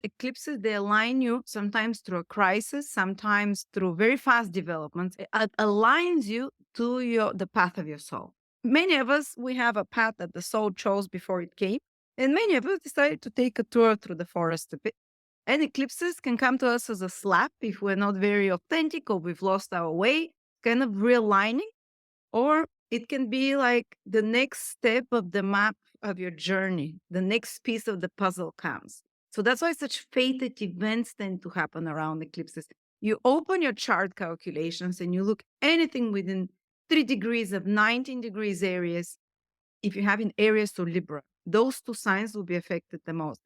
eclipses, they align you sometimes through a crisis, sometimes through very fast developments. It aligns you to the path of your soul. Many of us, we have a path that the soul chose before it came, and many of us decided to take a tour through the forest a bit. And eclipses can come to us as a slap if we're not very authentic or we've lost our way, kind of realigning, or it can be like the next step of the map of your journey. The next piece of the puzzle comes. So that's why such fated events tend to happen around eclipses. You open your chart calculations and you look anything within 3 degrees of 19 degrees Aries. If you have in Aries or Libra, those two signs will be affected the most.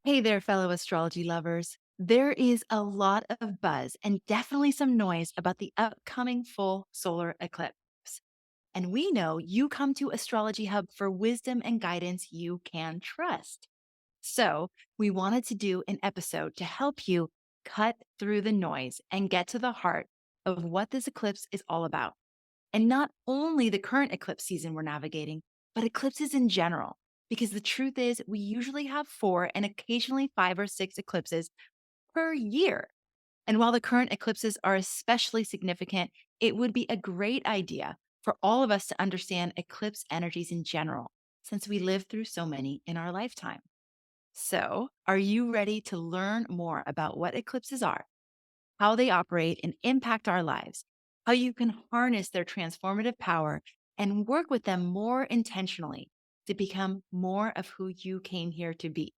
Hey there, fellow astrology lovers. There is a lot of buzz and definitely some noise about the upcoming full solar eclipse. And we know you come to Astrology Hub for wisdom and guidance you can trust. So, we wanted to do an episode to help you cut through the noise and get to the heart of what this eclipse is all about. And not only the current eclipse season we're navigating, but eclipses in general. Because the truth is, we usually have 4 and occasionally 5 or 6 eclipses per year. And while the current eclipses are especially significant, it would be a great idea for all of us to understand eclipse energies in general, since we live through so many in our lifetime. So, are you ready to learn more about what eclipses are, how they operate and impact our lives, how you can harness their transformative power and work with them more intentionally to become more of who you came here to be?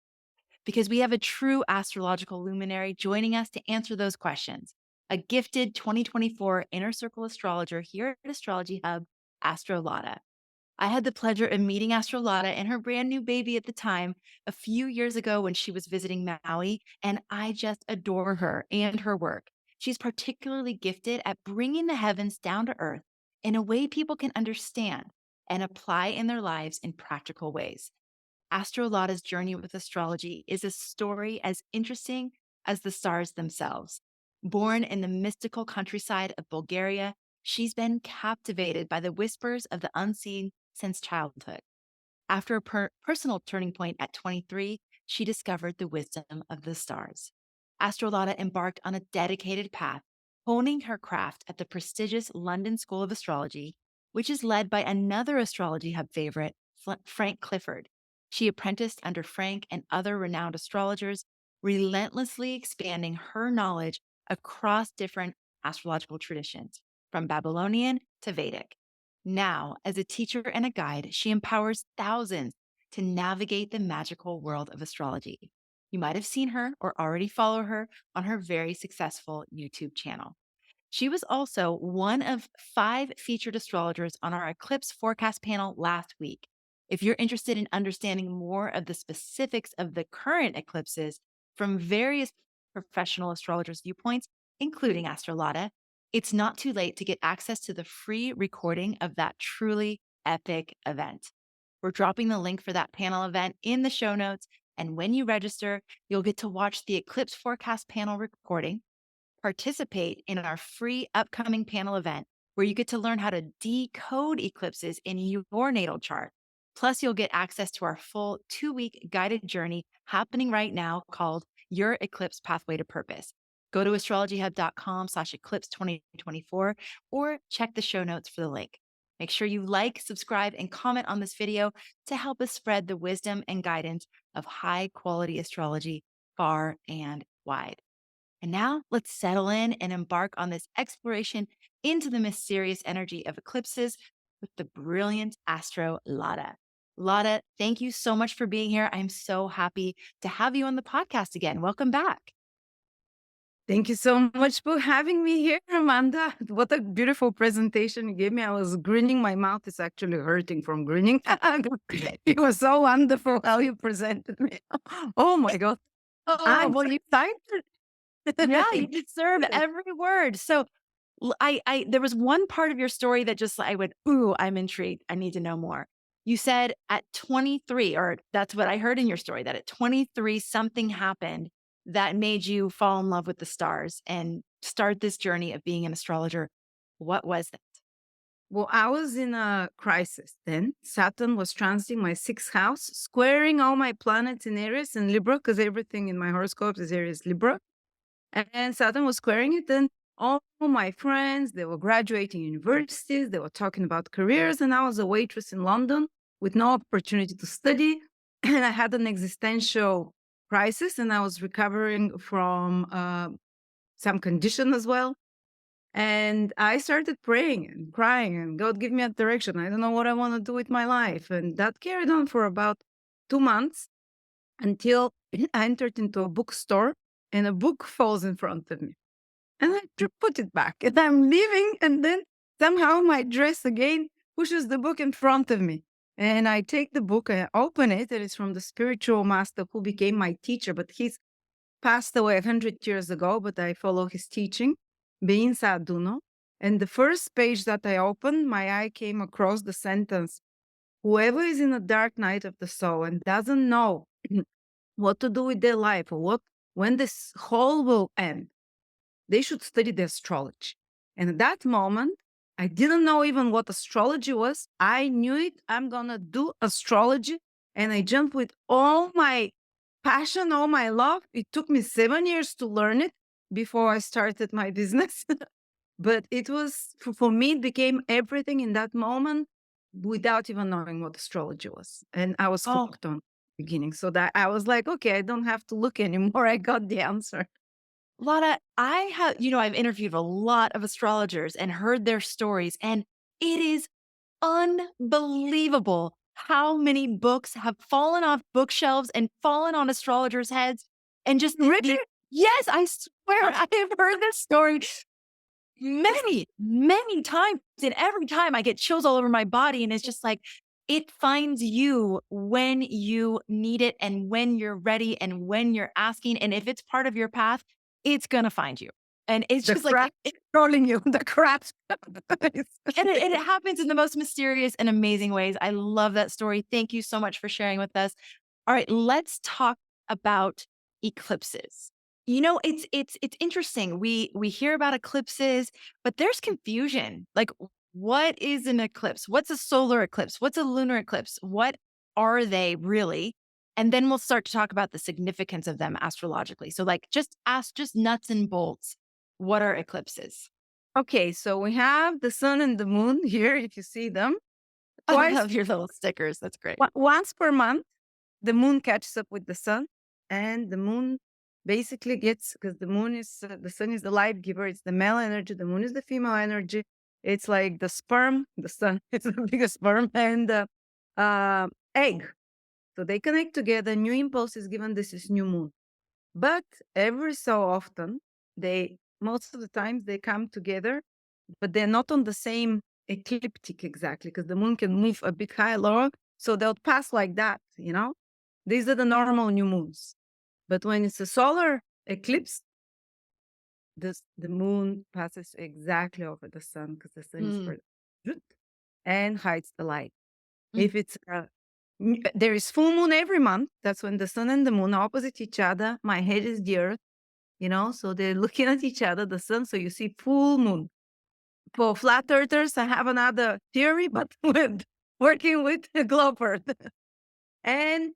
Because we have a true astrological luminary joining us to answer those questions, a gifted 2024 Inner Circle astrologer here at Astrology Hub, AstroLada. I had the pleasure of meeting AstroLada and her brand new baby at the time a few years ago when she was visiting Maui, and I just adore her and her work. She's particularly gifted at bringing the heavens down to earth in a way people can understand and apply in their lives in practical ways. AstroLada's journey with astrology is a story as interesting as the stars themselves. Born in the mystical countryside of Bulgaria, she's been captivated by the whispers of the unseen since childhood. After a personal turning point at 23, she discovered the wisdom of the stars. AstroLada embarked on a dedicated path, honing her craft at the prestigious London School of Astrology, which is led by another Astrology Hub favorite, Frank Clifford. She apprenticed under Frank and other renowned astrologers, relentlessly expanding her knowledge across different astrological traditions, from Babylonian to Vedic. Now, as a teacher and a guide, she empowers thousands to navigate the magical world of astrology. You might have seen her or already follow her on her very successful YouTube channel. She was also one of 5 featured astrologers on our eclipse forecast panel last week. If you're interested in understanding more of the specifics of the current eclipses from various professional astrologers' viewpoints, including AstroLada, it's not too late to get access to the free recording of that truly epic event. We're dropping the link for that panel event in the show notes. And when you register, you'll get to watch the eclipse forecast panel recording, participate in our free upcoming panel event where you get to learn how to decode eclipses in your natal chart. Plus, you'll get access to our full 2-week guided journey happening right now called Your Eclipse Pathway to Purpose. Go to astrologyhub.com/eclipse 2024 or check the show notes for the link. Make sure you like, subscribe, and comment on this video to help us spread the wisdom and guidance of high quality astrology far and wide. And now let's settle in and embark on this exploration into the mysterious energy of eclipses with the brilliant AstroLada. Lada, thank you so much for being here. I'm so happy to have you on the podcast again. Welcome back. Thank you so much for having me here, Amanda. What a beautiful presentation you gave me. I was grinning. My mouth is actually hurting from grinning. It was so wonderful how you presented me. Oh my God. Oh, I'm well, so you, excited. yeah, you deserve every word. So, there was one part of your story that just I went, ooh, I'm intrigued. I need to know more. You said at 23, or that's what I heard in your story, that at 23, something happened that made you fall in love with the stars and start this journey of being an astrologer. What was that? Well, I was in a crisis then. Saturn was transiting my sixth house, squaring all my planets in Aries and Libra, because everything in my horoscope is Aries Libra. And Saturn was squaring it. And all my friends, they were graduating universities, they were talking about careers. And I was a waitress in London with no opportunity to study. And I had an existential crisis, and I was recovering from some condition as well. And I started praying and crying, and God, give me a direction. I don't know what I want to do with my life. And that carried on for about 2 months until I entered into a bookstore and a book falls in front of me. And I put it back. And I'm leaving, and then somehow my dress again pushes the book in front of me. And I take the book, I open it, and it's from the spiritual master who became my teacher, but he's passed away 100 years ago, but I follow his teaching, being Saduno. And the first page that I opened, my eye came across the sentence, whoever is in a dark night of the soul and doesn't know what to do with their life or when this whole will end, they should study the astrology. And at that moment, I didn't know even what astrology was. I knew it. I'm going to do astrology. And I jumped with all my passion, all my love. It took me 7 years to learn it before I started my business. But it was, for me, it became everything in that moment without even knowing what astrology was. And I was Oh, hooked on the beginning. So that I was like, okay, I don't have to look anymore. I got the answer. Lada, I have, I've interviewed a lot of astrologers and heard their stories, and it is unbelievable how many books have fallen off bookshelves and fallen on astrologers' heads. And just Really? yes, I swear I have heard this story many, many times. And every time I get chills all over my body. And it's just like, it finds you when you need it and when you're ready and when you're asking. And if it's part of your path, it's going to find you. And it's The just like, crap trolling you. The crap. and it happens in the most mysterious and amazing ways. I love that story. Thank you so much for sharing with us. All right, let's talk about eclipses. It's interesting. We hear about eclipses, but there's confusion. Like, what is an eclipse? What's a solar eclipse? What's a lunar eclipse? What are they really? And then we'll start to talk about the significance of them astrologically. So, like, just nuts and bolts. What are eclipses? Okay, so we have the sun and the moon here, if you see them. I Twice, love your little stickers. That's great. once per month, the moon catches up with the sun, and the moon basically gets, because the sun is the life giver, it's the male energy, the moon is the female energy. It's like the sperm, the sun, it's the biggest sperm, and the egg. So they connect together, new impulse is given, this is new moon. But every so often, most of the times they come together, but they're not on the same ecliptic exactly, because the moon can move a bit higher, lower. So they'll pass like that, These are the normal new moons. But when it's a solar eclipse, the moon passes exactly over the sun, because the sun is Mm, and hides the light. mm, If it's there is full moon every month, that's when the sun and the moon are opposite each other. My head is the earth, so they're looking at each other, the sun. So you see full moon. For flat earthers, I have another theory, but with working with a globe earth.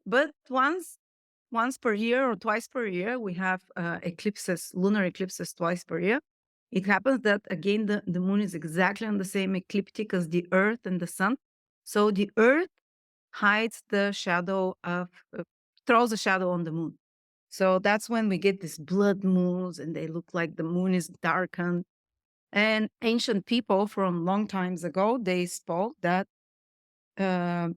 But once per year or twice per year, we have eclipses, lunar eclipses twice per year. It happens that again the moon is exactly on the same ecliptic as the earth and the sun. So the earth hides the shadow throws a shadow on the moon. So that's when we get these blood moons, and they look like the moon is darkened. And ancient people from long times ago, they spoke that uh,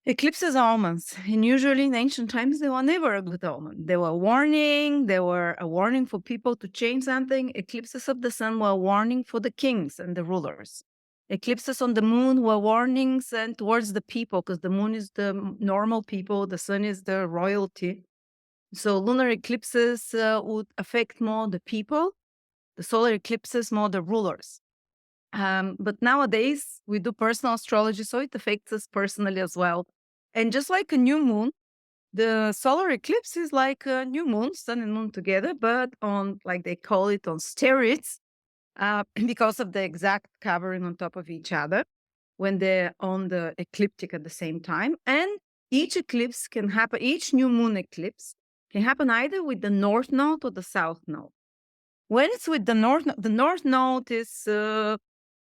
eclipses are omens. And usually in ancient times, they were never a good omen. They were warning. They were a warning for people to change something. Eclipses of the sun were a warning for the kings and the rulers. Eclipses on the moon were warnings and towards the people, because the moon is the normal people, the sun is the royalty. So lunar eclipses would affect more the people, the solar eclipses more the rulers. But nowadays we do personal astrology, so it affects us personally as well. And just like a new moon, the solar eclipse is like a new moon, sun and moon together, but on, like they call it, on steroids. because of the exact covering on top of each other when they're on the ecliptic at the same time. And each eclipse can happen, each new moon eclipse can happen either with the north node or the south node. When it's with the north node is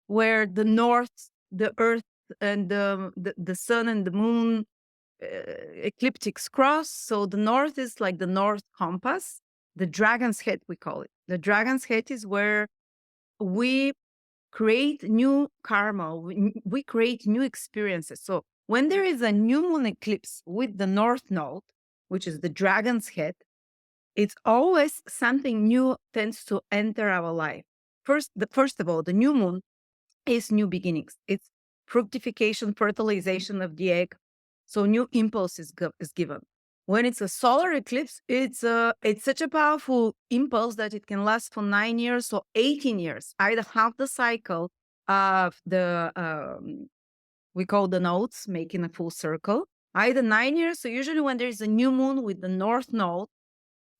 where the north, the earth, and the sun and the moon ecliptics cross. So the north is like the north compass, the dragon's head, we call it. The dragon's head is where we create new karma, we create new experiences. So when there is a new moon eclipse with the north node, which is the dragon's head, it's always something new tends to enter our life. First of all, the new moon is new beginnings. It's fructification, fertilization of the egg. So new impulse is given. When it's a solar eclipse, it's such a powerful impulse that it can last for 9 years or 18 years, either half the cycle of the we call the nodes, making a full circle, either 9 years. So usually when there is a new moon with the north node,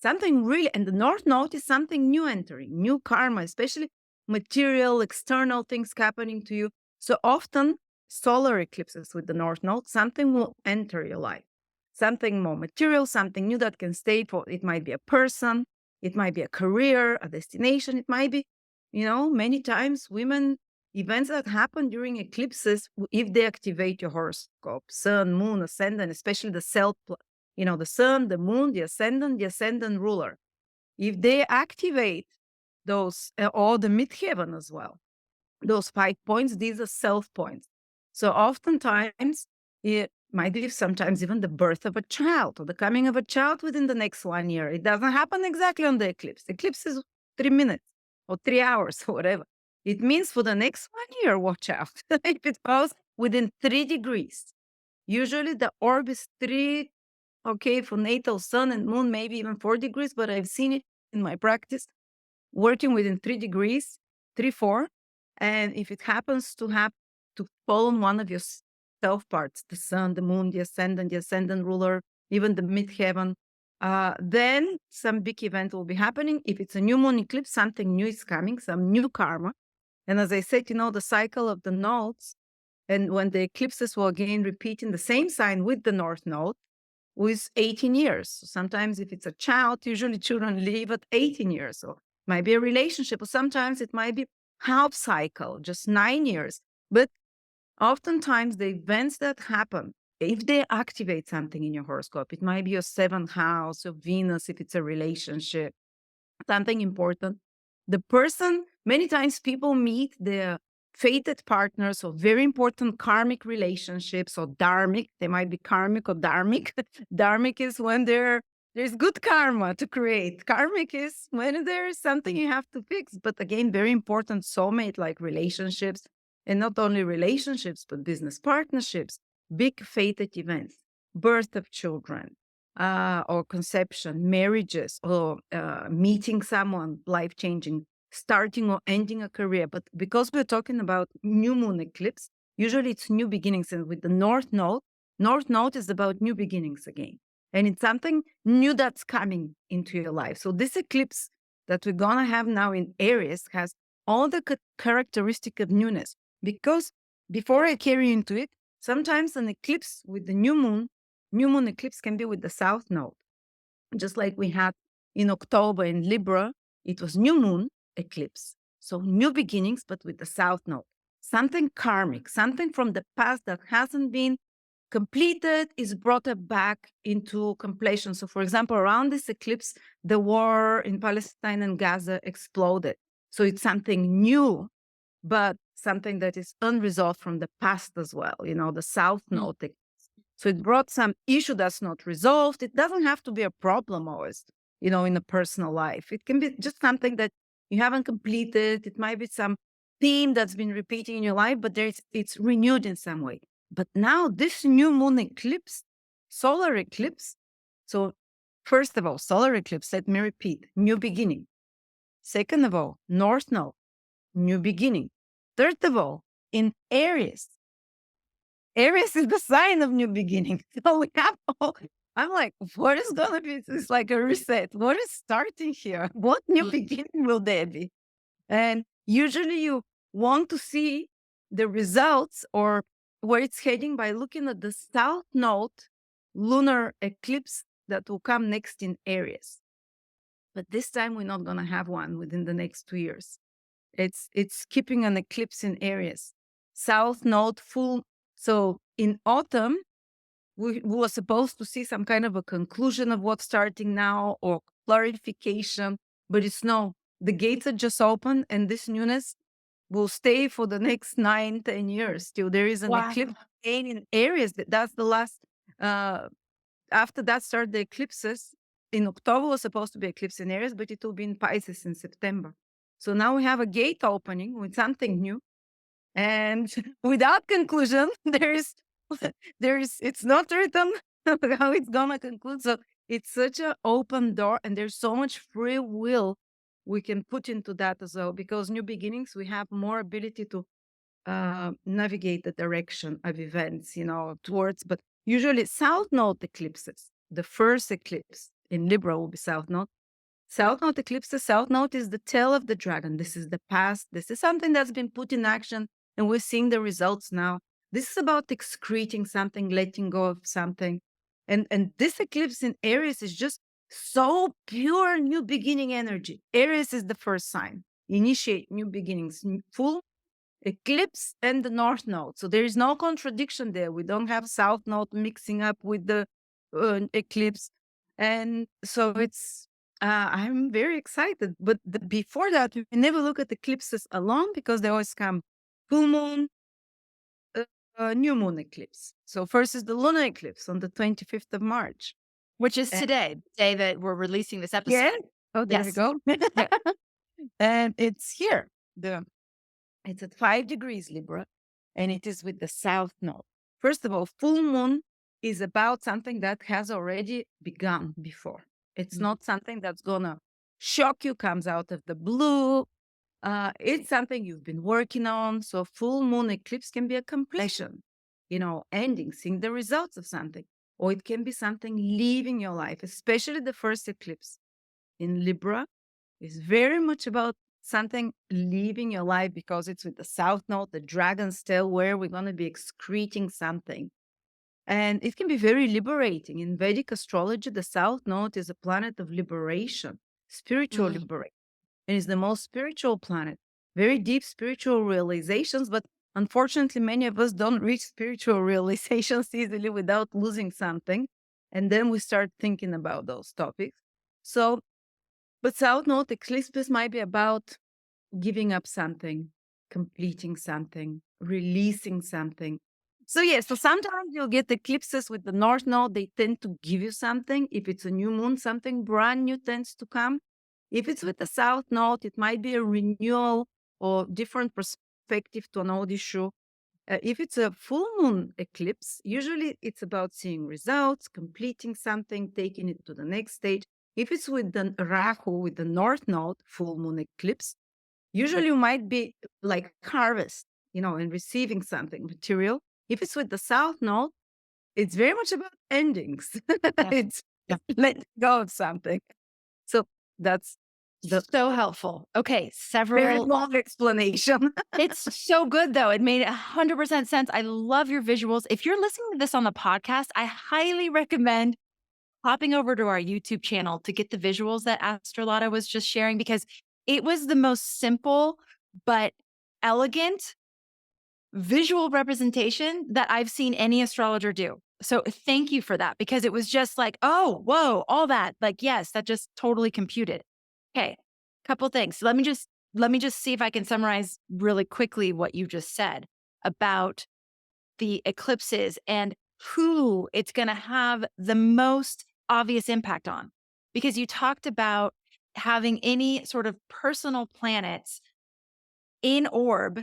something really, and the north node is something new entering, new karma, especially material, external things happening to you. So often solar eclipses with the north node, something will enter your life, something more material, something new that can stay for, it might be a person, it might be a career, a destination, it might be, many times women, events that happen during eclipses, if they activate your horoscope, sun, moon, ascendant, especially the the sun, the moon, the ascendant ruler. If they activate those, or the midheaven as well, those 5 points, these are self points. So oftentimes it might be sometimes even the birth of a child or the coming of a child within the next 1 year. It doesn't happen exactly on the eclipse. Eclipse is 3 minutes or 3 hours or whatever. It means for the next 1 year, watch out. If it falls within 3 degrees, usually the orb is 3, okay, for natal sun and moon, maybe even 4 degrees, but I've seen it in my practice working within 3 degrees, 3, 4. And if it happens to have to fall on one of your self parts, the sun, the moon, the ascendant ruler, even the midheaven, then some big event will be happening. If it's a new moon eclipse, something new is coming, some new karma. And as I said, the cycle of the nodes, and when the eclipses will again repeat in the same sign with the north node, with 18 years. So sometimes if it's a child, usually children live at 18 years. So it might be a relationship, or sometimes it might be half cycle, just 9 years. But oftentimes the events that happen, if they activate something in your horoscope, it might be your 7th house, your Venus, if it's a relationship, something important. The person, many times people meet their fated partners or very important karmic relationships or dharmic. They might be karmic or dharmic. Dharmic is when there's good karma to create. Karmic is when there is something you have to fix. But again, very important soulmate like relationships, and not only relationships, but business partnerships, big fated events, birth of children, or conception, marriages, or meeting someone life-changing, starting or ending a career. But because we're talking about new moon eclipse, usually it's new beginnings. And with the north node is about new beginnings again. And it's something new that's coming into your life. So this eclipse that we're going to have now in Aries has all the characteristic of newness. Because before I carry into it, sometimes an eclipse with the new moon eclipse can be with the south node. Just like we had in October in Libra, it was new moon eclipse. So new beginnings, but with the south node. Something karmic, something from the past that hasn't been completed is brought back into completion. So for example, around this eclipse, the war in Palestine and Gaza exploded. So it's something new, but something that is unresolved from the past as well, the south node. So it brought some issue that's not resolved. It doesn't have to be a problem always, in a personal life. It can be just something that you haven't completed. It might be some theme that's been repeating in your life, but it's renewed in some way. But now this new moon eclipse, solar eclipse. So first of all, solar eclipse, let me repeat, new beginning. Second of all, north node, new beginning. Third of all, in Aries. Aries is the sign of new beginning. So we have I'm like, what is going to be? It's like a reset. What is starting here? What new beginning will there be? And Usually you want to see the results or where it's heading by looking at the south node lunar eclipse that will come next in Aries. But this time we're not going to have one within the next 2 years. It's keeping an eclipse in Aries. South node full. So in autumn, we were supposed to see some kind of a conclusion of what's starting now or clarification, but it's no. The gates are just open, and this newness will stay for the next 9-10 years till there is an eclipse again in Aries. That's the last. After that start the eclipses. In October was supposed to be eclipse in Aries, but it will be in Pisces in September. So now we have a gate opening with something new, and without conclusion, it's not written how it's gonna conclude. So it's such an open door, and there's so much free will we can put into that as well. Because new beginnings, we have more ability to navigate the direction of events, towards. But usually, south node eclipses, the first eclipse in Libra will be south node. South node eclipses, south node is the tail of the dragon. This is the past. This is something that's been put in action, and we're seeing the results now. This is about excreting something, letting go of something. And this eclipse in Aries is just so pure new beginning energy. Aries is the first sign. Initiate new beginnings, full eclipse and the north node. So there is no contradiction there. We don't have south node mixing up with the eclipse. And so it's I'm very excited. But before that, we never look at eclipses alone because they always come full moon, new moon eclipse. So first is the lunar eclipse on the 25th of March. Which is today, the day that we're releasing this episode. Yeah. Oh, there Yes. we go. And it's here. It's at 5 degrees Libra, and it is with the south node. First of all, full moon is about something that has already begun before. It's not something that's gonna shock you, comes out of the blue. It's something you've been working on. So full moon eclipse can be a completion, ending, seeing the results of something. Or it can be something leaving your life, especially the first eclipse in Libra is very much about something leaving your life because it's with the south node, the dragon's tail, where we're going to be excreting something. And it can be very liberating. In Vedic astrology, the south node is a planet of liberation, spiritual liberation. And it's the most spiritual planet. Very deep spiritual realizations, but unfortunately, many of us don't reach spiritual realizations easily without losing something. And then we start thinking about those topics. So, but south node eclipses might be about giving up something, completing something, releasing something. So so sometimes you'll get eclipses with the north node. They tend to give you something. If it's a new moon, something brand new tends to come. If it's with the south node, it might be a renewal or different perspective to an old issue. If it's a full moon eclipse, usually it's about seeing results, completing something, taking it to the next stage. If it's with the Rahu, with the north node, full moon eclipse, usually you might be like harvest, and receiving something material. If it's with the south node, it's very much about endings. It's letting go of something. So that's so helpful. Okay, very long explanation. It's so good though. It made 100% sense. I love your visuals. If you're listening to this on the podcast, I highly recommend hopping over to our YouTube channel to get the visuals that AstroLada was just sharing because it was the most simple but elegant visual representation that I've seen any astrologer do. So thank you for that because it was just like, oh, whoa, all that. Like, yes, that just totally computed. Okay, couple things. Let me just see if I can summarize really quickly what you just said about the eclipses and who it's going to have the most obvious impact on. Because you talked about having any sort of personal planets in orb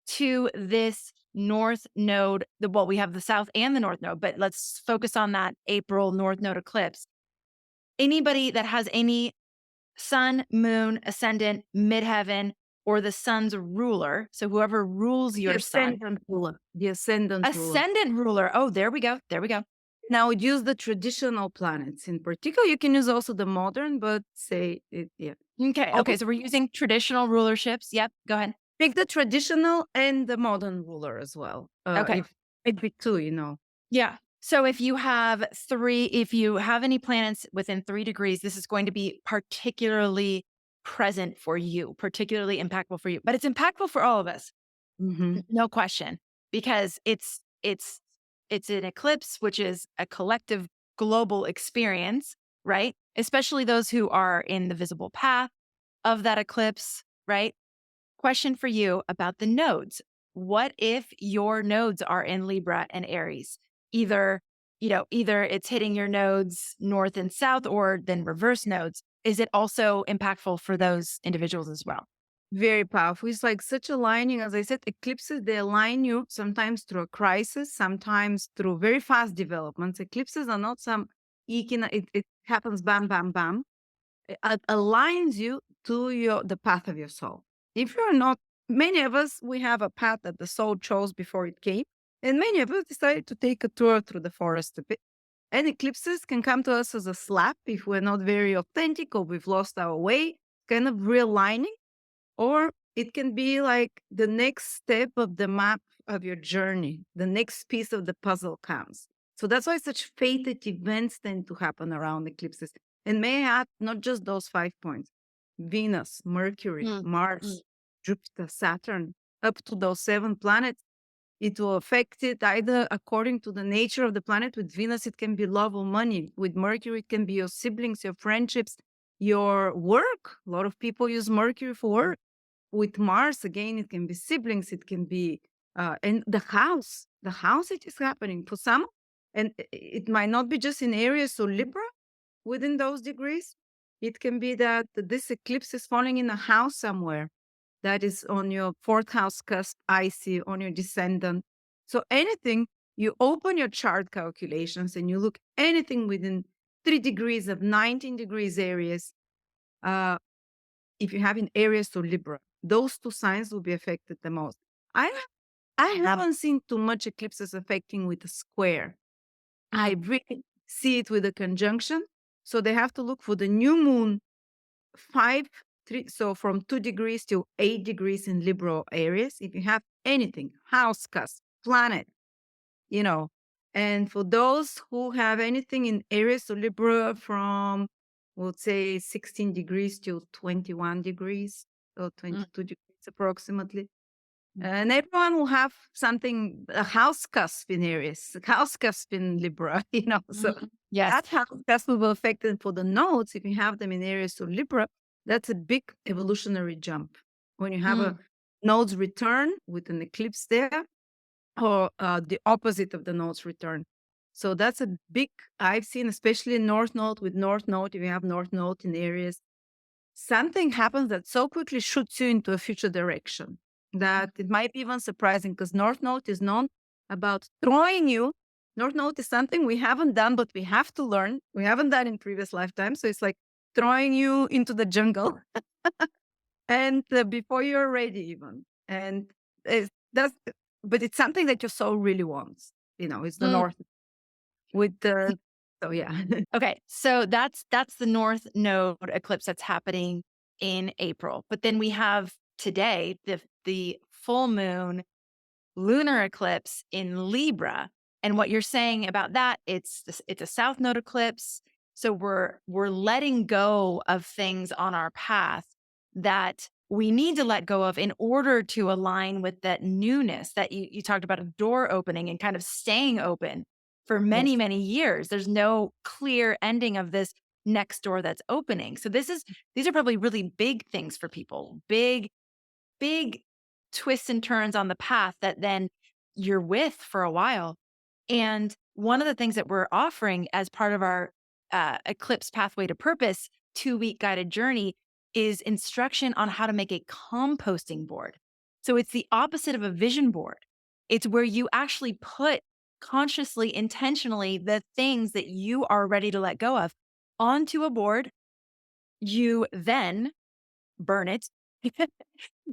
to this north node. Well, we have the south and the north node, but let's focus on that April north node eclipse. Anybody that has any sun, moon, ascendant, midheaven, or the sun's ruler. So whoever rules your sun. The ascendant ruler. Ascendant ruler. Oh, there we go. There we go. Now, I would use the traditional planets in particular. You can use also the modern, but say it, yeah. Okay. Oh, Okay. So we're using traditional rulerships. Yep. Go ahead. pick the traditional and the modern ruler as well. Okay. If it be two. Yeah. So if you have if you have any planets within 3 degrees, this is going to be particularly present for you, particularly impactful for you. But it's impactful for all of us, Hmm. no question, because it's an eclipse, which is a collective global experience, right? Especially those who are in the visible path of that eclipse, right? Question for you about the nodes. What if your nodes are in Libra and Aries? Either, either it's hitting your nodes north and south or then reverse nodes. Is it also impactful for those individuals as well? Very powerful. It's like such aligning. As I said, eclipses, they align you sometimes through a crisis, sometimes through very fast developments. Eclipses are not some it happens bam, bam, bam. It aligns you to the path of your soul. If you're not, many of us, we have a path that the soul chose before it came. And many of us decided to take a tour through the forest a bit. And eclipses can come to us as a slap if we're not very authentic or we've lost our way, kind of realigning. Or it can be like the next step of the map of your journey, the next piece of the puzzle comes. So that's why such fated events tend to happen around eclipses. And may I add, not just those 5 points: Venus, Mercury, Mm, mm, Mars, Jupiter, Saturn, up to those 7 planets. It will affect it either according to the nature of the planet. With Venus, it can be love or money. With Mercury, it can be your siblings, your friendships, your work. A lot of people use Mercury for work. With Mars, again, it can be siblings, it can be and the house it is happening for some, and it might not be just in Aries or Libra within those degrees. It can be that this eclipse is falling in a house somewhere that is on your fourth house cusp, icy, on your descendant. So anything, you open your chart calculations and you look anything within 3 degrees of 19 degrees Aries. Uh, if you have in Aries or Libra, those two signs will be affected the most. I I haven't seen too much eclipses affecting with a square. I mm, really see it with a conjunction. So they have to look for the new moon 5, 3, so from 2 degrees to 8 degrees in Libra or Aries. If you have anything, house cusp, planet, you know. And for those who have anything in Aries or Libra from, we'll say 16 degrees to 21 degrees or mm, 22 degrees approximately. mm, And everyone will have something, a house cusp in Aries, a house cusp in Libra. So mm. Yes. that house cusp will affect it for the nodes. If you have them in Aries or Libra, that's a big evolutionary jump. When you have Mm, a nodes return with an eclipse there, or the opposite of the node's return. So that's a big, I've seen, especially in North Node, with North Node, if you have North Node in Aries, something happens that so quickly shoots you into a future direction that it might be even surprising, because North Node is known about throwing you. North Node is something we haven't done, but we have to learn. We haven't done in previous lifetimes. So it's like throwing you into the jungle and before you're ready even. And that's, but it's something that your soul really wants. It's the mm. North with the, so yeah. Okay, so that's the North Node eclipse that's happening in April. But then we have today the full moon lunar eclipse in Libra. And what you're saying about that, it's a South Node eclipse. So we're letting go of things on our path that we need to let go of in order to align with that newness that you talked about, a door opening and kind of staying open for many, Yes. many years. There's no clear ending of this next door that's opening. So these are probably really big things for people. Big twists and turns on the path that then you're with for a while. And one of the things that we're offering as part of our Eclipse Pathway to Purpose 2-week guided journey is instruction on how to make a composting board. So it's the opposite of a vision board. It's where you actually put consciously, intentionally, the things that you are ready to let go of onto a board. You then burn it.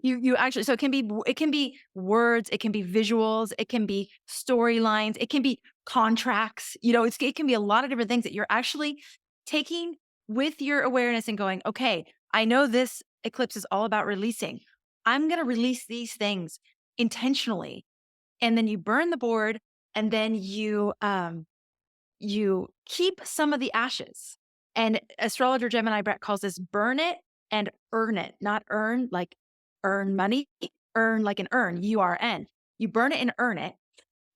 You actually, so it can be words, it can be visuals, it can be storylines, it can be contracts. It can be a lot of different things that you're actually taking with your awareness and going, okay, I know this eclipse is all about releasing. I'm going to release these things intentionally. And then you burn the board, and then you keep some of the ashes. And astrologer Gemini Brett calls this burn it and earn it, not earn like earn money, earn like an earn, URN. You burn it and earn it,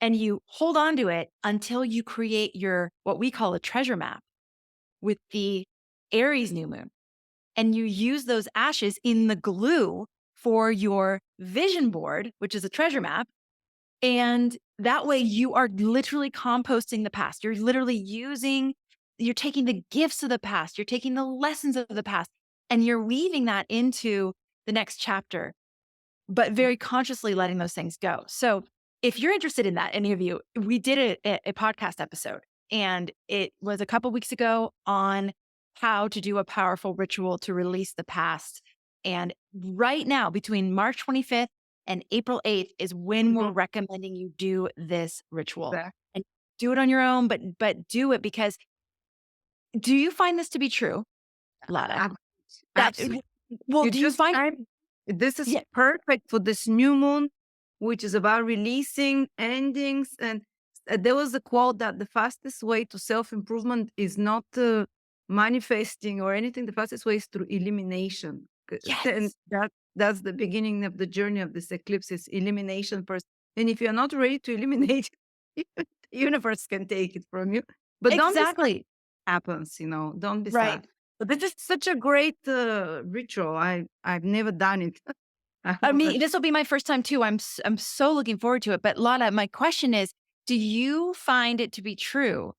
and you hold on to it until you create your, what we call a treasure map with the Aries new moon. And you use those ashes in the glue for your vision board, which is a treasure map. And that way you are literally composting the past. You're taking the gifts of the past, you're taking the lessons of the past, and you're weaving that into the next chapter, but very consciously letting those things go. So if you're interested in that, any of you, we did a podcast episode, and it was a couple weeks ago on how to do a powerful ritual to release the past. And right now, between March 25th and April 8th is when we're recommending you do this ritual. There. And do it on your own, but do it because, do you find this to be true, Lada? Absolutely. Well, do you find this is perfect for this new moon, which is about releasing endings? And there was a quote that the fastest way to self-improvement is not manifesting or anything. The fastest way is through elimination. And that's the beginning of the journey of this eclipse, is elimination first. And if you're not ready to eliminate, the universe can take it from you. But exactly happens, don't be right. sad. But this is such a great ritual. I've never done it. I mean, this will be my first time too. I'm so looking forward to it. But Lada, my question is, do you find it to be true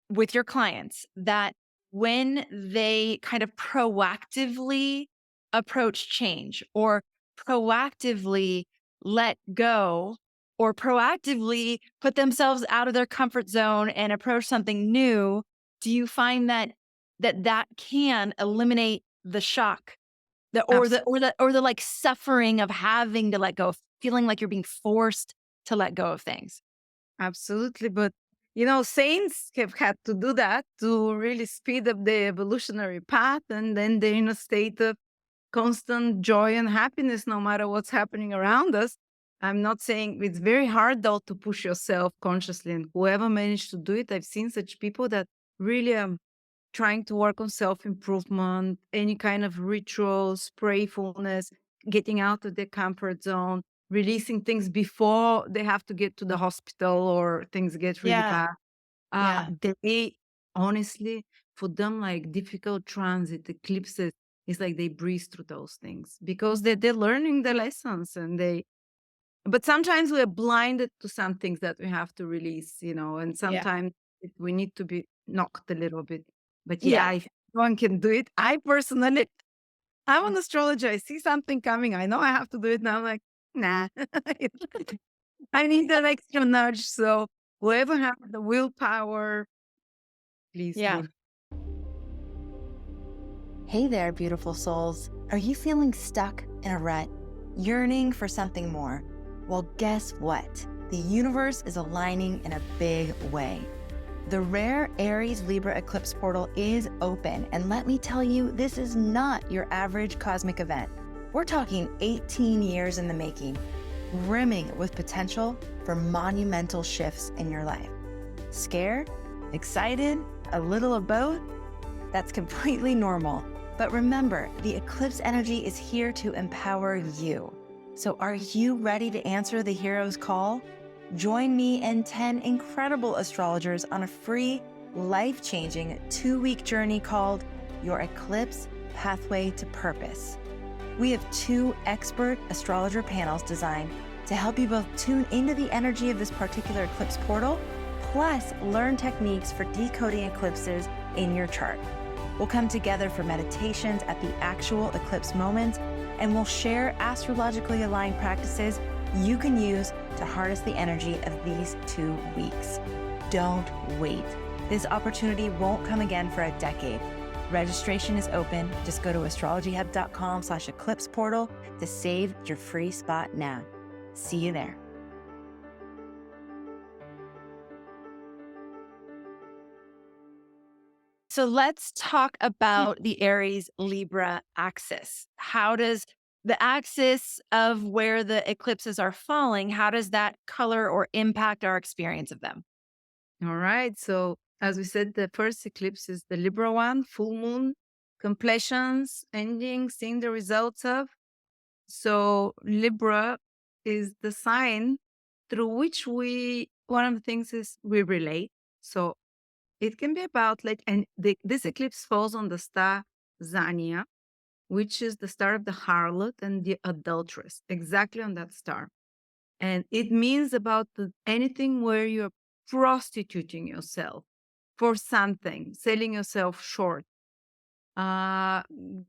with your clients that when they kind of proactively approach change, or proactively let go, or proactively put themselves out of their comfort zone and approach something new, do you find that can eliminate the shock, or the like suffering of having to let go, feeling like you're being forced to let go of things? Absolutely. But, saints have had to do that to really speed up the evolutionary path. And then they're in a state of constant joy and happiness, no matter what's happening around us. I'm not saying it's very hard, though, to push yourself consciously. And whoever managed to do it, I've seen such people that really trying to work on self-improvement, any kind of rituals, prayerfulness, getting out of their comfort zone, releasing things before they have to get to the hospital or things get really bad. They honestly, for them, like difficult transit, eclipses, it's like they breeze through those things because they're learning the lessons, but sometimes we're blinded to some things that we have to release, and sometimes we need to be knocked a little bit. But if one can do it, I'm an astrologer. I see something coming. I know I have to do it now. I'm like, nah, I need that extra nudge. So whoever has the willpower, please do. Hey there, beautiful souls. Are you feeling stuck in a rut, yearning for something more? Well, guess what? The universe is aligning in a big way. The rare Aries-Libra eclipse portal is open, and let me tell you, this is not your average cosmic event. We're talking 18 years in the making, brimming with potential for monumental shifts in your life. Scared? Excited? A little of both? That's completely normal. But remember, the eclipse energy is here to empower you. So are you ready to answer the hero's call? Join me and 10 incredible astrologers on a free, life-changing 2-week journey called Your Eclipse Pathway to Purpose. We have 2 expert astrologer panels designed to help you both tune into the energy of this particular eclipse portal, plus learn techniques for decoding eclipses in your chart. We'll come together for meditations at the actual eclipse moments, and we'll share astrologically aligned practices you can use to harness the energy of these 2 weeks. Don't wait. This opportunity won't come again for a decade. Registration is open. Just go to astrologyhub.com/eclipse portal to save your free spot now. See you there. So let's talk about the Aries Libra axis. How does the axis of where the eclipses are falling, how does that color or impact our experience of them? All right. So, as we said, the first eclipse is the Libra one, full moon, completions, ending, seeing the results of. So, Libra is the sign through which one of the things is we relate. So, it can be about like, and this eclipse falls on the star Zania, which is the star of the harlot and the adulteress, exactly on that star. And it means about anything where you're prostituting yourself for something, selling yourself short, uh,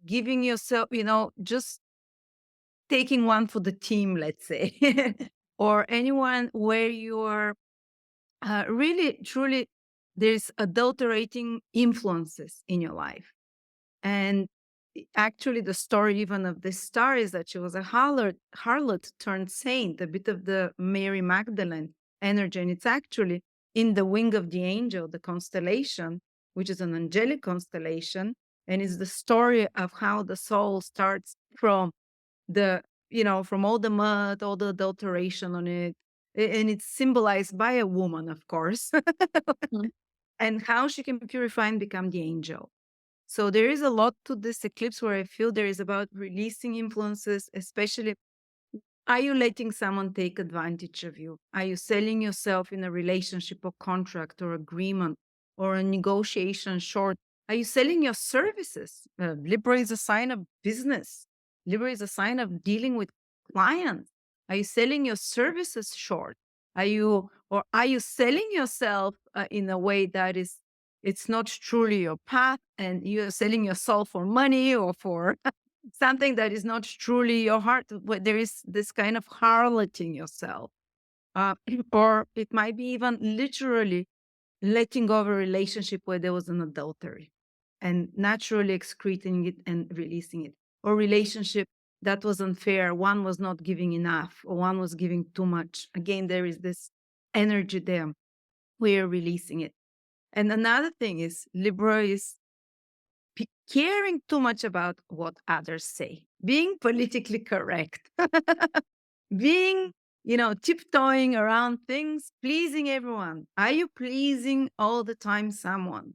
giving yourself, just taking one for the team, let's say, or anyone where you're really, truly, there's adulterating influences in your life. And actually, the story even of this star is that she was a harlot turned saint, a bit of the Mary Magdalene energy. And it's actually in the wing of the angel, the constellation, which is an angelic constellation. And it's the story of how the soul starts from from all the mud, all the adulteration on it. And it's symbolized by a woman, of course, Mhm. and how she can purify and become the angel. So there is a lot to this eclipse where I feel there is about releasing influences, especially are you letting someone take advantage of you? Are you selling yourself in a relationship or contract or agreement or a negotiation short? Are you selling your services? Libra is a sign of business. Libra is a sign of dealing with clients. Are you selling your services short? Are you selling yourself in a way that it's not truly your path and you're selling your soul for money or for something that is not truly your heart, where there is this kind of harloting yourself. Uh, or it might be even literally letting go of a relationship where there was an adultery and naturally excreting it and releasing it. Or relationship that was unfair. One was not giving enough or one was giving too much. Again, there is this energy there. We're releasing it. And another thing is Libra is caring too much about what others say, being politically correct, being, tiptoeing around things, pleasing everyone. Are you pleasing all the time someone?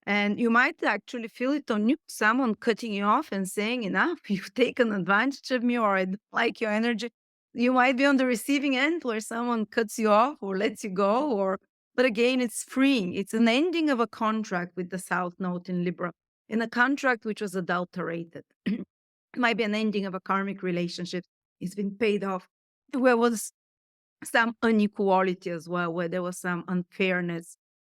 And you might actually feel it on you, someone cutting you off and saying, enough, you've taken advantage of me, or I don't like your energy. You might be on the receiving end where someone cuts you off or lets you go, but again, it's freeing. It's an ending of a contract with the South Node in Libra, in a contract which was adulterated. It might be an ending of a karmic relationship. It's been paid off. Where was some inequality as well, where there was some unfairness,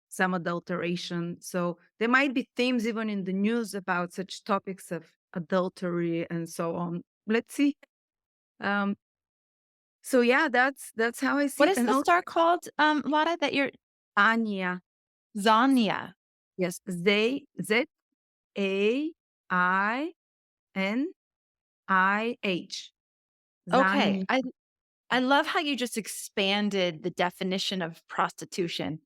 some adulteration. So there might be themes even in the news about such topics of adultery and so on. Let's see. Um, so yeah, that's how I see What it. is And the also star called, Lada, that you're Anya, Zania? yes, Zainin, Okay. Zania. I love how you just expanded the definition of prostitution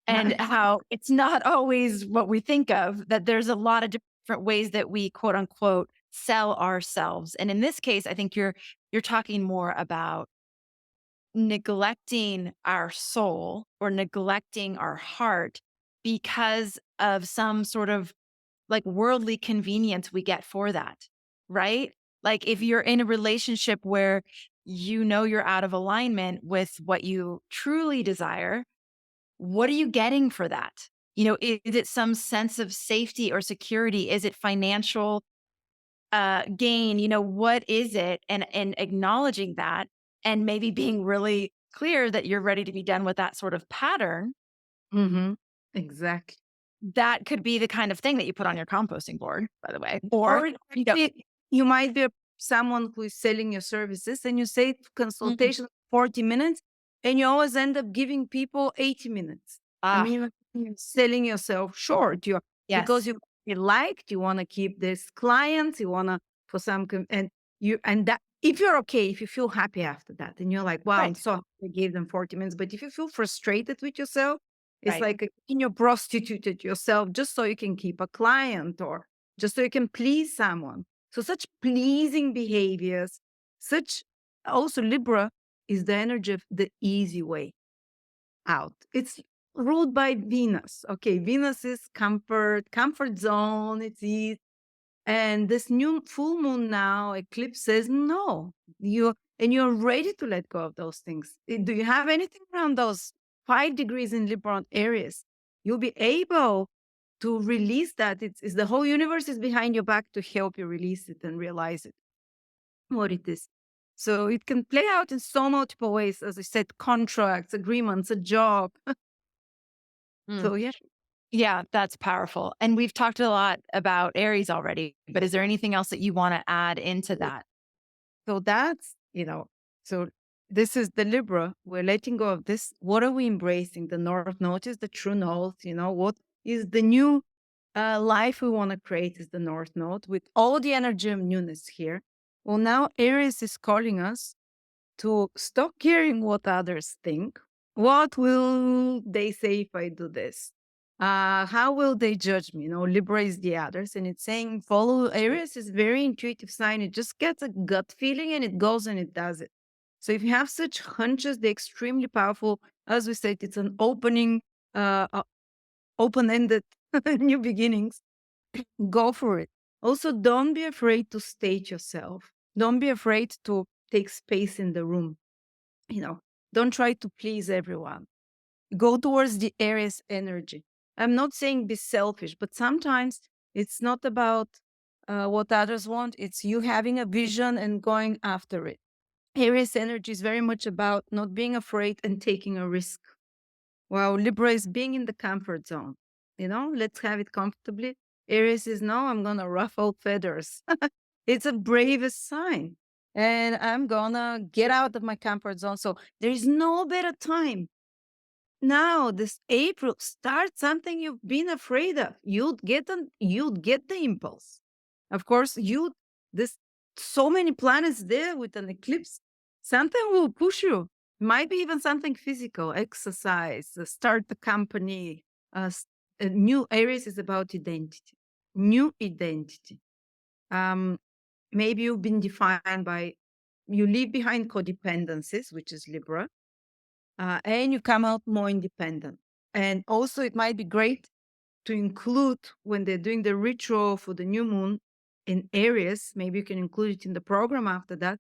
and how it's not always what we think of, that there's a lot of different ways that we quote unquote sell ourselves. And in this case, I think you're talking more about neglecting our soul or neglecting our heart because of some sort of like worldly convenience we get for that, right? Like if you're in a relationship where you know you're out of alignment with what you truly desire, what are you getting for that? Is it some sense of safety or security? Is it financial gain? What is it? And acknowledging that and maybe being really clear that you're ready to be done with that sort of pattern, Hmm. Exactly. that could be the kind of thing that you put on your composting board, by the way. Or Or, you know, you might be someone who is selling your services and you say mhm. consultation 40 minutes and you always end up giving people 80 minutes. I Ah, mean, you're selling yourself short. Because yes, you liked, you want to keep this client, you want to for some and that if you're okay, if you feel happy after that and you're like, wow, I'm right. so happy I gave them 40 minutes. But if you feel frustrated with yourself, It's Right. like you prostituted yourself just so you can keep a client or just so you can please someone. So such pleasing behaviors, such also Libra is the energy of the easy way out. It's ruled by Venus. Okay, Venus is comfort zone. It's easy. And this new full moon now eclipse says no. You're ready to let go of those things. Do you have anything around those 5 degrees in Libra and Aries? You'll be able to release that. It's the whole universe is behind your back to help you release it and realize it, what it is. So it can play out in so multiple ways. As I said, contracts, agreements, a job. Mm. So yeah. Yeah, that's powerful. And we've talked a lot about Aries already, but is there anything else that you want to add into that? So that's, so this is the Libra. We're letting go of this. What are we embracing? The North Node is the true North. What is the new life we want to create is the North Node with all the energy of newness here. Well, now Aries is calling us to stop caring what others think. What will they say if I do this? How will they judge me? Libra is the others, and it's saying follow Aries is very intuitive sign. It just gets a gut feeling and it goes and it does it. So if you have such hunches, they're extremely powerful. As we said, it's an open-ended new beginnings. Go for it. Also, don't be afraid to state yourself. Don't be afraid to take space in the room. Don't try to please everyone. Go towards the Aries energy. I'm not saying be selfish, but sometimes it's not about what others want. It's you having a vision and going after it. Aries energy is very much about not being afraid and taking a risk. While Libra is being in the comfort zone. Let's have it comfortably. Aries is no, I'm going to ruffle feathers. It's a bravest sign. And I'm going to get out of my comfort zone. So there is no better time now, this April, start something you've been afraid of. You'd get the impulse. Of course, this so many planets there with an eclipse. Something will push you. Might be even something physical, exercise, start the company. A new Aries is about identity, new identity. Maybe you've been defined by you leave behind codependencies, which is Libra, and you come out more independent. And also, it might be great to include when they're doing the ritual for the new moon in Aries. Maybe you can include it in the program after that.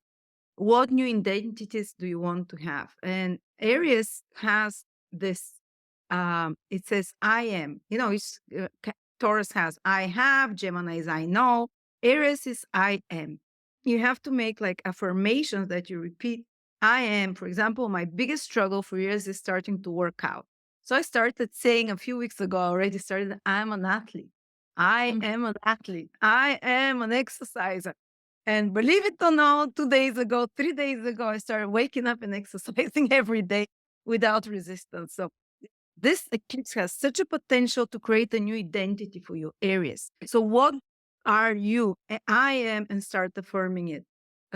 What new identities do you want to have? And Aries has this. It says I am. Taurus has I have. Gemini is I know. Aries is I am. You have to make like affirmations that you repeat. I am, for example, my biggest struggle for years is starting to work out. So I started saying a few weeks ago, I already started, I'm an athlete. I Mm. am an athlete. I am an exerciser. And believe it or not, 2 days ago, 3 days ago, I started waking up and exercising every day without resistance. So this eclipse has such a potential to create a new identity for you, Aries. So what are you? I am, and start affirming it.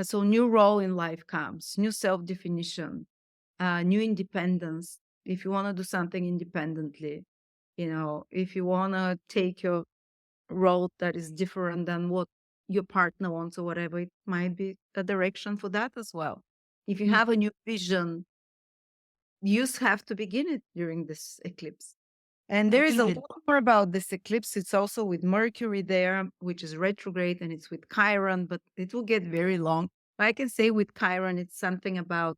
So new role in life comes, new self-definition, new independence. If you want to do something independently, if you want to take your road that is different than what your partner wants or whatever, it might be a direction for that as well. If you Mm. have a new vision, you have to begin it during this eclipse. And there is a Good. lot more about this eclipse. It's also with Mercury there, which is retrograde, and it's with Chiron, but it will get very long. I can say with Chiron, it's something about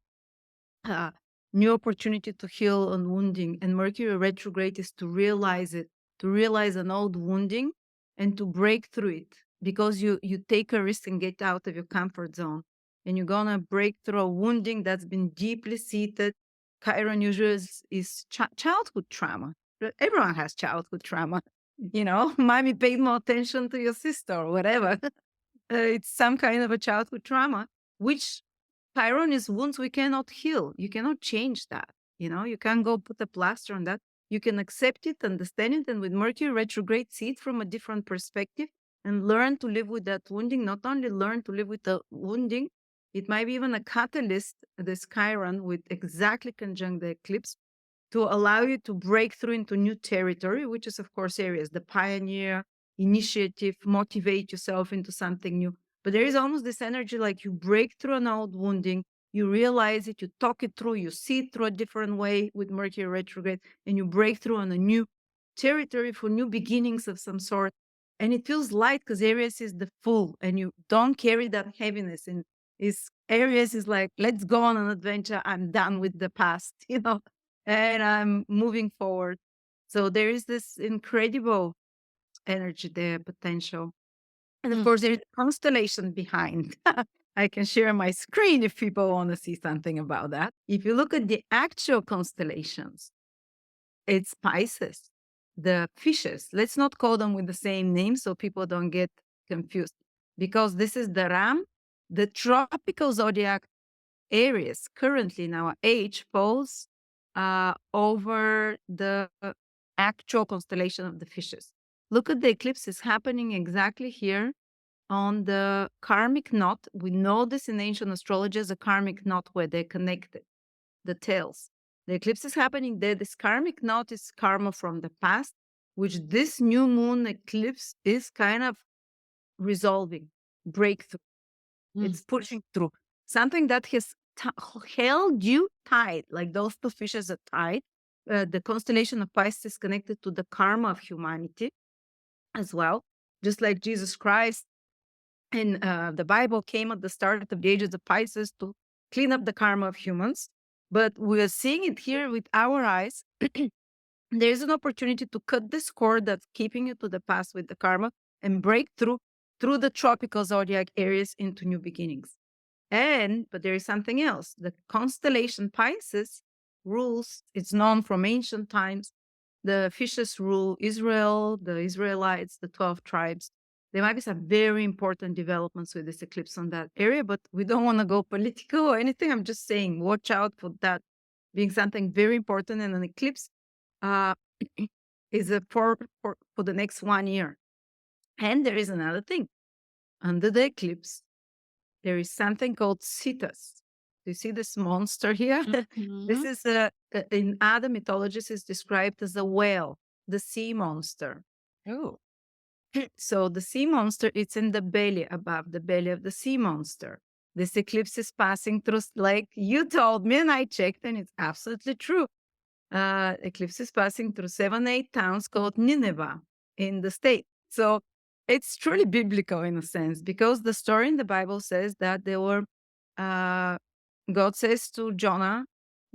uh, new opportunity to heal on wounding. And Mercury retrograde is to realize it, to realize an old wounding and to break through it because you take a risk and get out of your comfort zone. And you're going to break through a wounding that's been deeply seated. Chiron usually is childhood trauma. Everyone has childhood trauma. Mommy paid more attention to your sister or whatever. It's some kind of a childhood trauma, which Chiron is wounds we cannot heal. You cannot change that. You can't go put a plaster on that. You can accept it, understand it, and with Mercury retrograde, see it from a different perspective and learn to live with that wounding. Not only learn to live with the wounding, it might be even a catalyst, this Chiron with exactly conjunct the eclipse, to allow you to break through into new territory, which is, of course, Aries, the pioneer, initiative, motivate yourself into something new. But there is almost this energy like you break through an old wounding, you realize it, you talk it through, you see it through a different way with Mercury retrograde, and you break through on a new territory for new beginnings of some sort. And it feels light because Aries is the full, and you don't carry that heaviness. And Aries is like, let's go on an adventure. I'm done with the past, and I'm moving forward. So there is this incredible energy there, potential. And of Mm. course, there's a constellation behind. I can share my screen if people want to see something about that. If you look at the actual constellations, it's Pisces, the fishes. Let's not call them with the same name so people don't get confused, because this is the Ram, the tropical zodiac Aries currently in our age falls over the actual constellation of the fishes. Look at the eclipses happening exactly here on the karmic knot. We know this in ancient astrology as a karmic knot where they're connected, the tails. The eclipse is happening there. This karmic knot is karma from the past, which this new moon eclipse is kind of resolving, breakthrough. Mm. It's pushing through something that has held you tight, like those two fishes are tied. The constellation of Pisces is connected to the karma of humanity as well, just like Jesus Christ in the Bible came at the start of the ages of Pisces to clean up the karma of humans. But we're seeing it here with our eyes. There's an opportunity to cut this cord that's keeping you to the past with the karma and break through the tropical zodiac areas into new beginnings. But there is something else. The constellation Pisces rules, it's known from ancient times. The fishes rule Israel, the Israelites, the 12 tribes. There might be some very important developments with this eclipse on that area, but we don't want to go political or anything. I'm just saying, watch out for that being something very important. And an eclipse uh, is for the next 1 year. And there is another thing. Under the eclipse, there is something called Cetus. Do you see this monster here? This Mhm. is in other mythologies is described as a whale, the sea monster. Oh. So the sea monster, it's in the belly, above the belly of the sea monster. This eclipse is passing through, like you told me, and I checked, and it's absolutely true. Eclipse is passing through 7-8 towns called Nineveh in the state. So it's truly biblical in a sense, because the story in the Bible says that there were, God says to Jonah,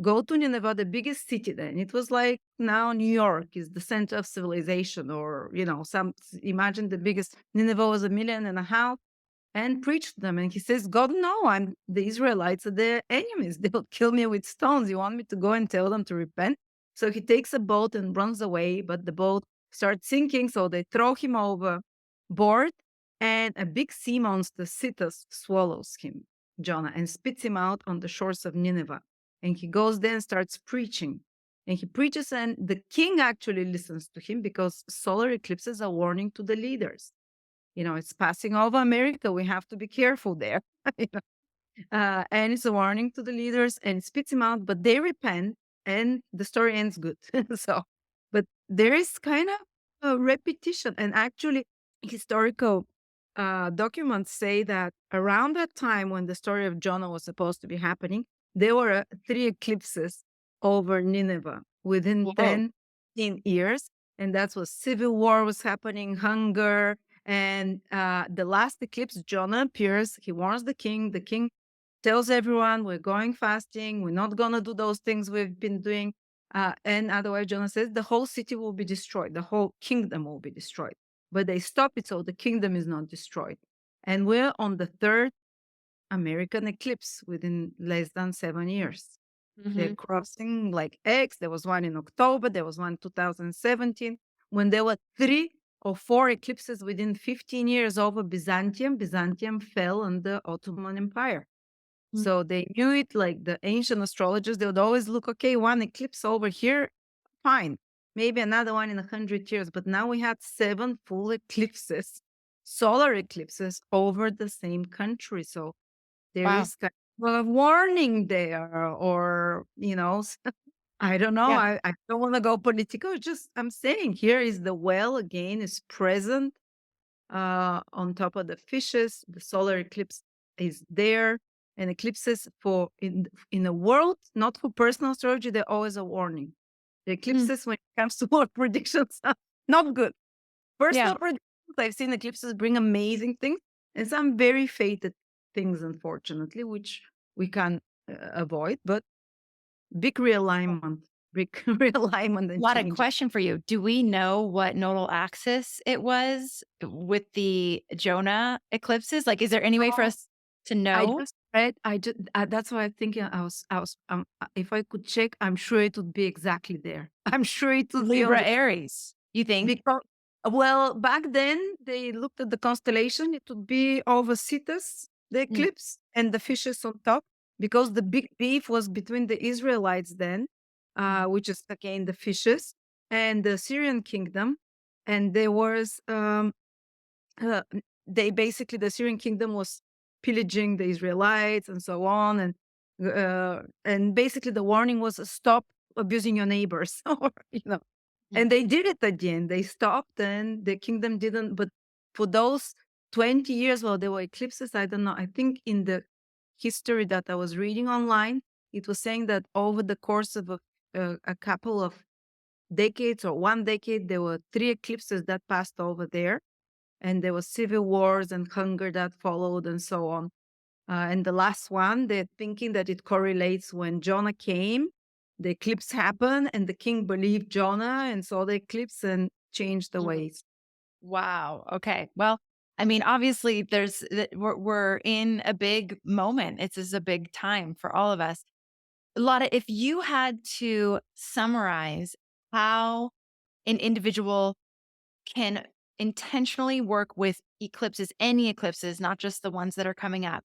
go to Nineveh, the biggest city then. It was like now New York is the center of civilization, or, imagine the biggest, Nineveh was 1.5 million, and preach to them. And he says, God, no, the Israelites are their enemies. They will kill me with stones. You want me to go and tell them to repent? So he takes a boat and runs away, but the boat starts sinking. So they throw him overboard, and a big sea monster, Cetus, swallows him, Jonah, and spits him out on the shores of Nineveh. And he goes there and starts preaching. And he preaches, and the king actually listens to him, because solar eclipses are warning to the leaders. It's passing over America. We have to be careful there. You know? And it's a warning to the leaders, and it spits him out, but they repent, and the story ends good. So, but there is kind of a repetition. And actually, historical documents say that around that time when the story of Jonah was supposed to be happening, there were 3 eclipses over Nineveh within Whoa. 10 years. And that's what civil war was happening, hunger. And the last eclipse, Jonah appears. He warns the king. The king tells everyone, we're going fasting. We're not going to do those things we've been doing. And otherwise, Jonah says, the whole city will be destroyed. The whole kingdom will be destroyed. But they stop it, so the kingdom is not destroyed. And we're on the 3rd American eclipse within less than 7 years. They're Mhm. crossing like X. There was one in October. There was one in 2017. When there were 3 or 4 eclipses within 15 years over Byzantium, Byzantium fell under Ottoman Empire. Mm. So they knew it, like the ancient astrologers, they would always look, okay, one eclipse over here, fine. Maybe another one in 100 years. But now we had 7 full eclipses, solar eclipses over the same country. So there Wow. is kind of a warning there, or, I don't know. Yeah. I don't want to go political. Just I'm saying here is the well again is present on top of the fishes. The solar eclipse is there, and eclipses for in the world, not for personal astrology, they're always a warning. The Mm, eclipses, when it comes to world predictions, are not good. yeah. Personal predictions, I've seen eclipses bring amazing things, and some very fated things, unfortunately, which we can avoid. But big realignment, big realignment and Lot of change. question for you. Do we know what nodal axis it was with the Jonah eclipses? Like, is there any way for us to I know? just read. I just that's why I'm thinking. If I could check, I'm sure it would be exactly there. I'm sure it would be on the Libra-Aries, you think? because. Well, back then they looked at the constellation. It would be over Cetus, the Mm, eclipse, and the fishes on top, because the big beef was between the Israelites then, mm, which is again the fishes, and the Syrian kingdom, and there was uh, they basically the Syrian kingdom was pillaging the Israelites and so on, and basically the warning was stop abusing your neighbors, or mm, and they did it at the end. They stopped, and the kingdom didn't. But for those 20 years while there were eclipses, I don't know. I think in the history that I was reading online, it was saying that over the course of a couple of decades or 1 decade, there were 3 eclipses that passed over there, and there was civil wars and hunger that followed and so on. And the last one, they're thinking that it correlates when Jonah came, the eclipse happened, and the king believed Jonah and saw the eclipse and changed the mm. ways. Wow. Okay. Well, I mean, obviously, we're in a big moment. This is a big time for all of us. Lotta, if you had to summarize how an individual can intentionally work with eclipses, any eclipses, not just the ones that are coming up.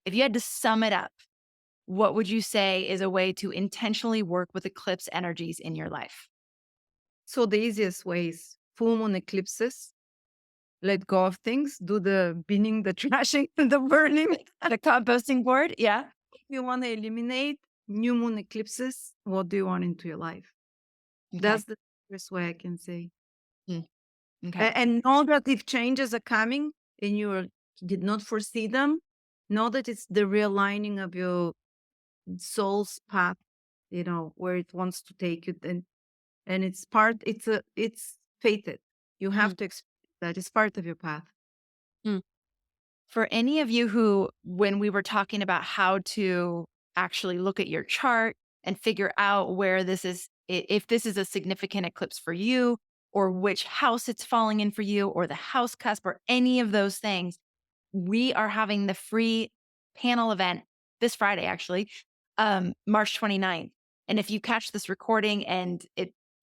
If you had to sum it up, what would you say is a way to intentionally work with eclipse energies in your life? So the easiest ways, full moon eclipses, let go of things, do the binning, the trashing, the burning. The composting board? Yeah. If you want to eliminate new moon eclipses, what do you want into your life? Okay. That's the first way I can say. Mm, okay. And know that if changes are coming and did not foresee them, know that it's the realigning of your soul's path, where it wants to take you. And it's fated. You Mm, have to expect that it's part of your path. mm. For any of you who, when we were talking about how to actually look at your chart and figure out where this is, if this is a significant eclipse for you, or which house it's falling in for you, or the house cusp, or any of those things, we are having the free panel event this Friday, actually, March 29th. And if you catch this recording and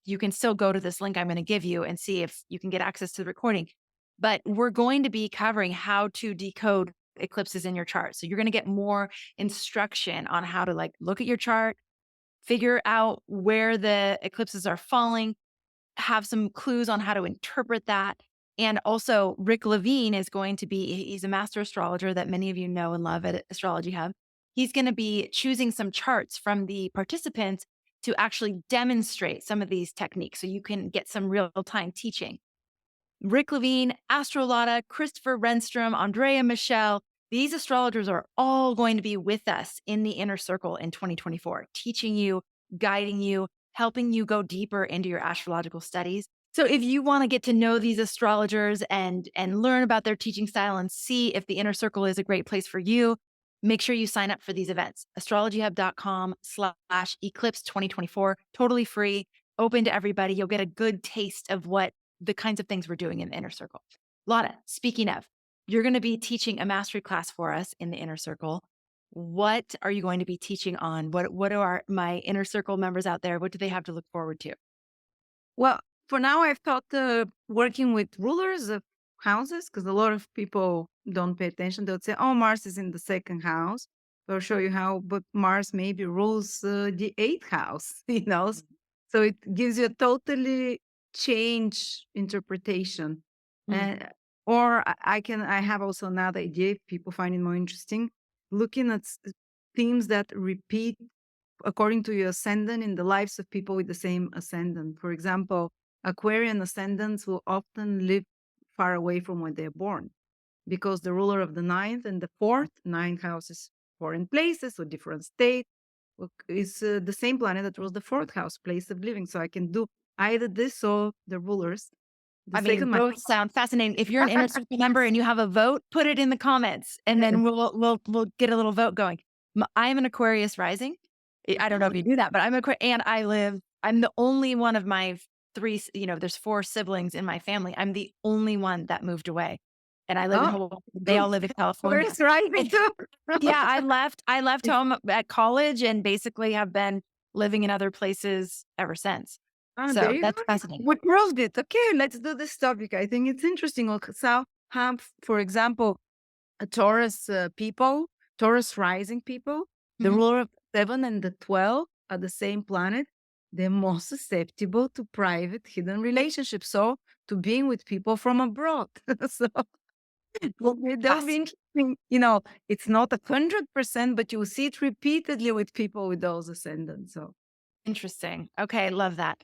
you can still go to this link I'm going to give you and see if you can get access to the recording. But we're going to be covering how to decode eclipses in your chart. So you're going to get more instruction on how to look at your chart, figure out where the eclipses are falling, have some clues on how to interpret that. And also, Rick Levine is going to he's a master astrologer that many of you know and love at Astrology Hub. He's going to be choosing some charts from the participants to actually demonstrate some of these techniques so you can get some real time teaching. Rick Levine, AstroLada, Christopher Renstrom, Andrea Michelle, these astrologers are all going to be with us in the inner circle in 2024, teaching you, guiding you, helping you go deeper into your astrological studies. So if you want to get to know these astrologers and learn about their teaching style and see if the inner circle is a great place for you, make sure you sign up for these events. astrologyhub.com/eclipse 2024, totally free, open to everybody. You'll get a good taste of what the kinds of things we're doing in the inner circle. Lana, speaking of, you're going to be teaching a mastery class for us in the inner circle. What are you going to be teaching on? What are my inner circle members out there? What do they have to look forward to? Well, for now, I've thought working with rulers of houses, because a lot of people don't pay attention. They'll say, "Oh, Mars is in the second house." I'll show you how, but Mars maybe rules the eighth house. So it gives you a totally change interpretation. Mm, And or I have also another idea if people find it more interesting, looking at themes that repeat according to your ascendant in the lives of people with the same ascendant. For example, Aquarian ascendants will often live far away from where they're born because the ruler of the ninth and the fourth, ninth house is foreign places or different state, is the same planet that rules the fourth house, place of living. So I can do either this or the rulers. The I mean, second, my both sound fascinating. If you're an inner circle member and you have a vote, put it in the comments, and then we'll get a little vote going. I am an Aquarius rising. I don't know if you do that, but I'm and I'm the only one of my three. There's four siblings in my family. I'm the only one that moved away, and I live in Hawaii. They all live in California. Aquarius rising too. Yeah, I left home at college and basically have been living in other places ever since. There So you that's go. fascinating. We proved it. Okay, let's do this topic. I think it's interesting. So have, for example, a Taurus people, Taurus rising people, the Mhm. ruler of 7 and the 12 are the same planet. They're more susceptible to private hidden relationships. So to being with people from abroad. So that'll be interesting. It's not 100%, but you'll see it repeatedly with people with those ascendants. So Interesting. Okay, love that.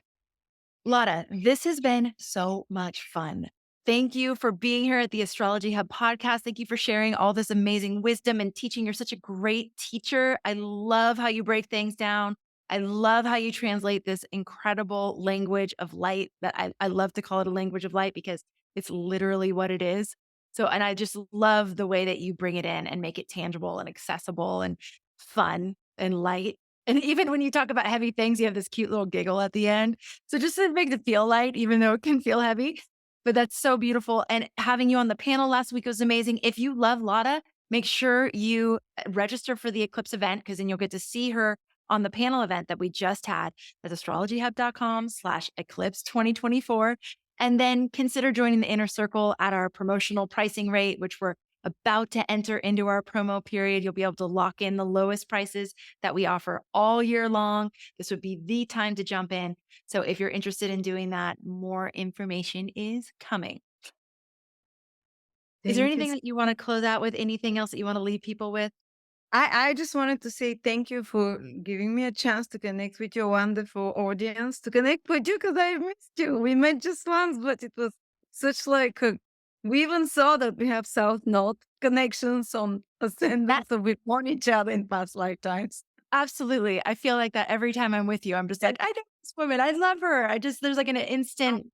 Lada, this has been so much fun. Thank you for being here at the Astrology Hub podcast. Thank you for sharing all this amazing wisdom and teaching. You're such a great teacher. I love how you break things down. I love how you translate this incredible language of light that I love to call it a language of light because it's literally what it is. So, and I just love the way that you bring it in and make it tangible and accessible and fun and light. And even when you talk about heavy things, you have this cute little giggle at the end. So just to make it feel light, even though it can feel heavy, but that's so beautiful. And having you on the panel last week was amazing. If you love Lada, make sure you register for the Eclipse event because then you'll get to see her on the panel event that we just had at astrologyhub.com/eclipse 2024. And then consider joining the inner circle at our promotional pricing rate, which we're about to enter into our promo period. You'll be able to lock in the lowest prices that we offer all year long. This would be the time to jump in. So if you're interested in doing that, more information is coming. Is there thank you. anything that you want to close out with? Anything else that you want to leave people with? I just wanted to say thank you for giving me a chance to connect with your wonderful audience, to connect with you because I missed you. We met just once, but it was such we even saw that we have south-north connections on That ascendants, so we've known each other in past lifetimes. absolutely. I feel like that every time I'm with you. I'm just like, I know this woman. I love her. There's like an instant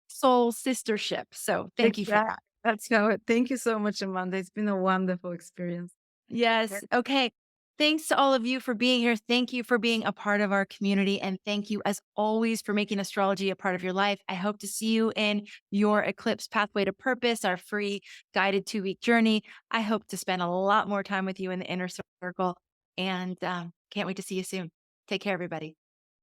soul sistership. So thank you for Exactly. that. That's how it. Thank you so much, Amanda. It's been a wonderful experience. Yes. Okay. Thanks to all of you for being here. Thank you for being a part of our community. And thank you, as always, for making astrology a part of your life. I hope to see you in your Eclipse Pathway to Purpose, our free guided 2-week journey. I hope to spend a lot more time with you in the inner circle and can't wait to see you soon. Take care, everybody.